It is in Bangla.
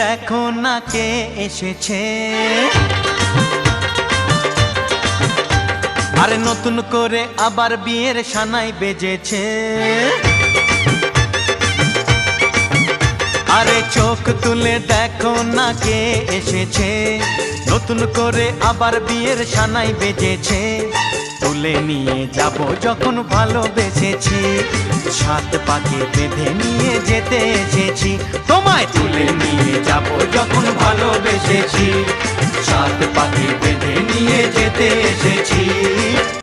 দেখো না কে এসেছে, আরে নতুন করে আবার বিয়ের সানাই বেজেছে। আরে চোখ তুলে দেখো না কে এসেছে, নতুন করে আবার বিয়ের সানাই বেজেছে। তুলে নিয়ে যাব যখন ভালোবেসেছি, সাত পাকে বেঁধে নিয়ে যেতে এসেছি। তোমায় তুলে নিয়ে যাব যখন ভালোবেসেছি, সাত পাকে বেঁধে নিয়ে যেতে এসেছি।